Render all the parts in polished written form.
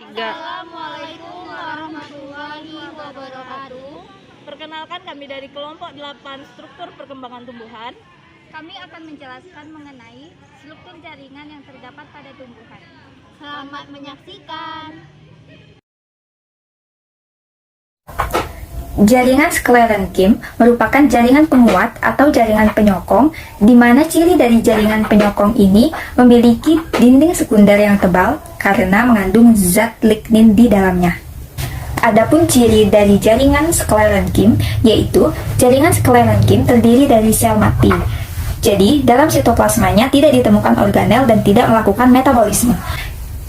Assalamualaikum warahmatullahi wabarakatuh. Perkenalkan, kami dari kelompok 8 struktur perkembangan tumbuhan. Kami akan menjelaskan mengenai struktur jaringan yang terdapat pada tumbuhan. Selamat menyaksikan. Jaringan sklerenchyme merupakan jaringan penguat atau jaringan penyokong, di mana ciri dari jaringan penyokong ini memiliki dinding sekunder yang tebal karena mengandung zat lignin di dalamnya. Adapun ciri dari jaringan sklerenchyme yaitu jaringan sklerenchyme terdiri dari sel mati. Jadi, dalam sitoplasmanya tidak ditemukan organel dan tidak melakukan metabolisme.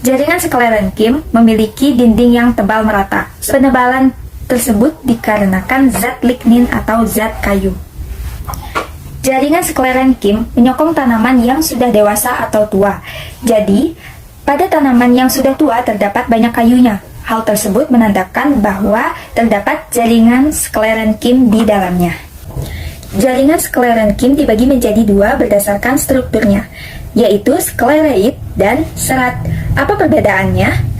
Jaringan sklerenchyme memiliki dinding yang tebal merata. Penebalan tersebut dikarenakan zat lignin atau zat kayu. Jaringan sklerenchyme menyokong tanaman yang sudah dewasa atau tua. Jadi, pada tanaman yang sudah tua terdapat banyak kayunya. Hal tersebut menandakan bahwa terdapat jaringan sklerenchyme di dalamnya. Jaringan sklerenchyme dibagi menjadi dua berdasarkan strukturnya, yaitu sklereid dan serat. Apa perbedaannya?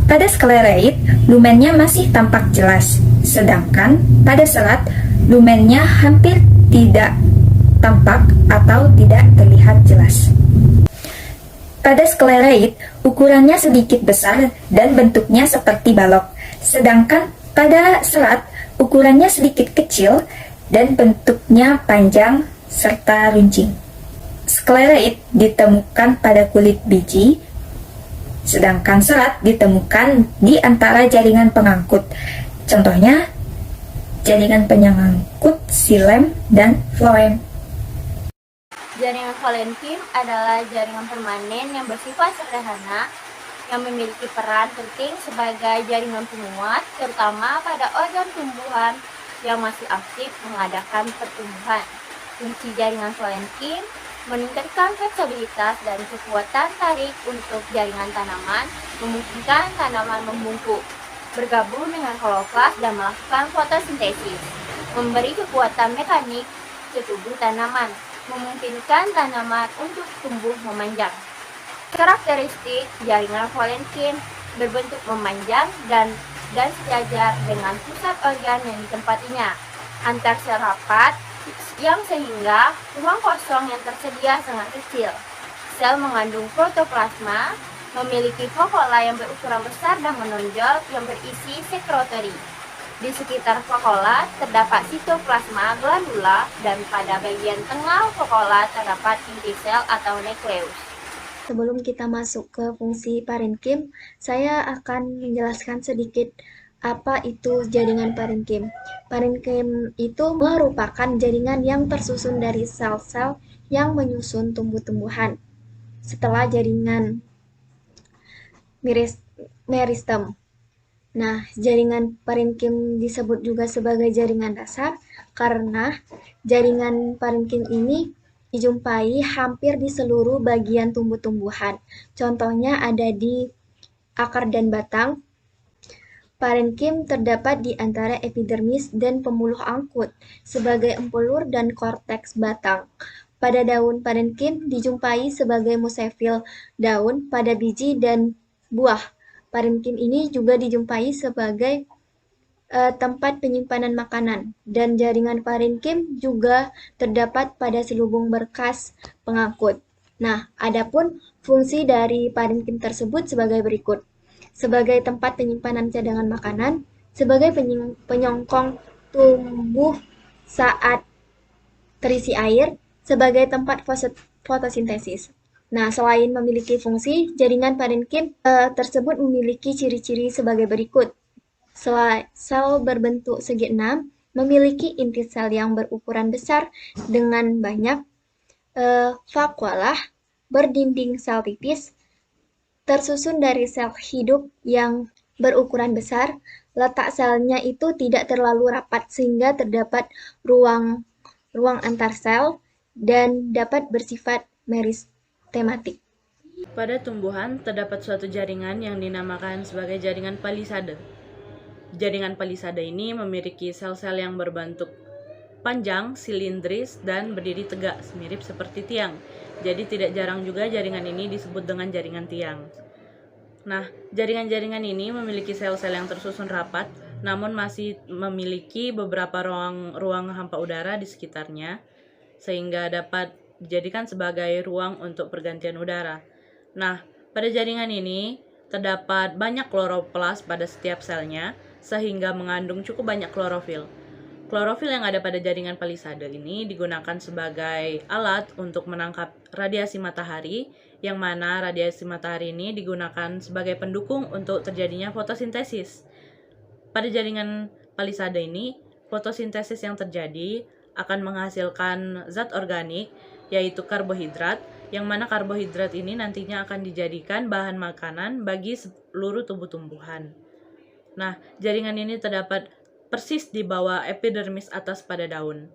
Pada sklereid, lumennya masih tampak jelas, sedangkan pada serat, lumennya hampir tidak tampak atau tidak terlihat jelas. Pada sklereid, ukurannya sedikit besar dan bentuknya seperti balok, sedangkan pada serat, ukurannya sedikit kecil dan bentuknya panjang serta runcing. Sklereid ditemukan pada kulit biji, sedangkan serat ditemukan di antara jaringan pengangkut. Contohnya, jaringan pengangkut xilem dan floem. Jaringan kolenchyme adalah jaringan permanen yang bersifat sederhana yang memiliki peran penting sebagai jaringan penguat, terutama pada organ tumbuhan yang masih aktif mengadakan pertumbuhan. Fungsi jaringan kolenchyme meningkatkan fleksibilitas dan kekuatan tarik untuk jaringan tanaman, memungkinkan tanaman membungkuk, bergabung dengan kloroflas dan melakukan fotosintesis, memberi kekuatan mekanik ke tubuh tanaman, memungkinkan tanaman untuk tumbuh memanjang. Karakteristik jaringan kolenchyme berbentuk memanjang dan sejajar dengan pusat organ yang ditempatinya, antar sel rapat, yang sehingga ruang kosong yang tersedia sangat kecil. Sel mengandung protoplasma, memiliki vakuola yang berukuran besar dan menonjol yang berisi sekretori. Di sekitar vakuola terdapat sitoplasma, glandula, dan pada bagian tengah vakuola terdapat inti sel atau nukleus. Sebelum kita masuk ke fungsi parenchyme, saya akan menjelaskan sedikit apa itu jaringan parenchyme. Parenchyme itu merupakan jaringan yang tersusun dari sel-sel yang menyusun tumbuh-tumbuhan. Setelah jaringan meristem. Nah, jaringan parenchyme disebut juga sebagai jaringan dasar karena jaringan parenchyme ini dijumpai hampir di seluruh bagian tumbuh-tumbuhan. Contohnya ada di akar dan batang. Parenchyme terdapat di antara epidermis dan pembuluh angkut sebagai empelur dan korteks batang. Pada daun parenchyme dijumpai sebagai musefil daun pada biji dan buah. Parenchyme ini juga dijumpai sebagai tempat penyimpanan makanan, dan jaringan parenchyme juga terdapat pada selubung berkas pengangkut. Nah, adapun fungsi dari parenchyme tersebut sebagai berikut. Sebagai tempat penyimpanan cadangan makanan, sebagai penyongkong tumbuh saat terisi air, sebagai tempat fotosintesis. Nah, selain memiliki fungsi, jaringan parenchyme tersebut memiliki ciri-ciri sebagai berikut. Sel berbentuk segi enam memiliki inti sel yang berukuran besar dengan banyak vakuola, berdinding sel tipis, tersusun dari sel hidup yang berukuran besar. Letak selnya itu tidak terlalu rapat sehingga terdapat ruang antar sel dan dapat bersifat meristematik. Pada tumbuhan terdapat suatu jaringan yang dinamakan sebagai jaringan palisade. Jaringan palisade ini memiliki sel-sel yang berbentuk panjang, silindris, dan berdiri tegak, mirip seperti tiang. Jadi tidak jarang juga jaringan ini disebut dengan jaringan tiang. Nah, jaringan-jaringan ini memiliki sel-sel yang tersusun rapat, namun masih memiliki beberapa ruang hampa udara di sekitarnya, sehingga dapat dijadikan sebagai ruang untuk pergantian udara. Nah, pada jaringan ini terdapat banyak kloroplas pada setiap selnya, sehingga mengandung cukup banyak klorofil. Klorofil yang ada pada jaringan palisade ini digunakan sebagai alat untuk menangkap radiasi matahari, yang mana radiasi matahari ini digunakan sebagai pendukung untuk terjadinya fotosintesis. Pada jaringan palisade ini, fotosintesis yang terjadi akan menghasilkan zat organik, yaitu karbohidrat, yang mana karbohidrat ini nantinya akan dijadikan bahan makanan bagi seluruh tubuh tumbuhan. Nah, jaringan ini terdapat persis di bawah epidermis atas pada daun.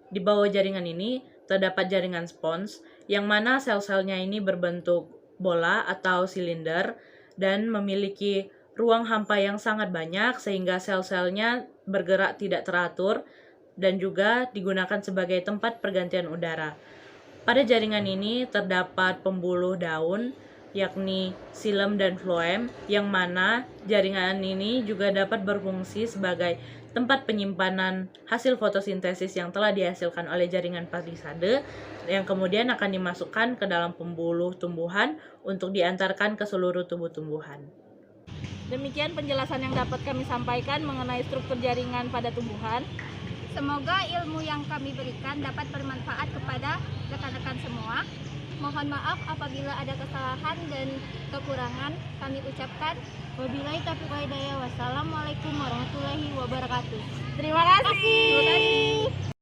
Di bawah jaringan ini terdapat jaringan spons, yang mana sel-selnya ini berbentuk bola atau silinder dan memiliki ruang hampa yang sangat banyak sehingga sel-selnya bergerak tidak teratur dan juga digunakan sebagai tempat pergantian udara. Pada jaringan ini terdapat pembuluh daun, yakni xilem dan phloem, yang mana jaringan ini juga dapat berfungsi sebagai tempat penyimpanan hasil fotosintesis yang telah dihasilkan oleh jaringan palisade, yang kemudian akan dimasukkan ke dalam pembuluh tumbuhan untuk diantarkan ke seluruh tubuh tumbuhan. Demikian penjelasan yang dapat kami sampaikan mengenai struktur jaringan pada tumbuhan. Semoga ilmu yang kami berikan dapat bermanfaat kepada rekan-rekan semua. Mohon maaf apabila ada kesalahan dan kekurangan kami ucapkan. Wabillahi taufiq wal hidayah. Wassalamualaikum warahmatullahi wabarakatuh. Terima kasih.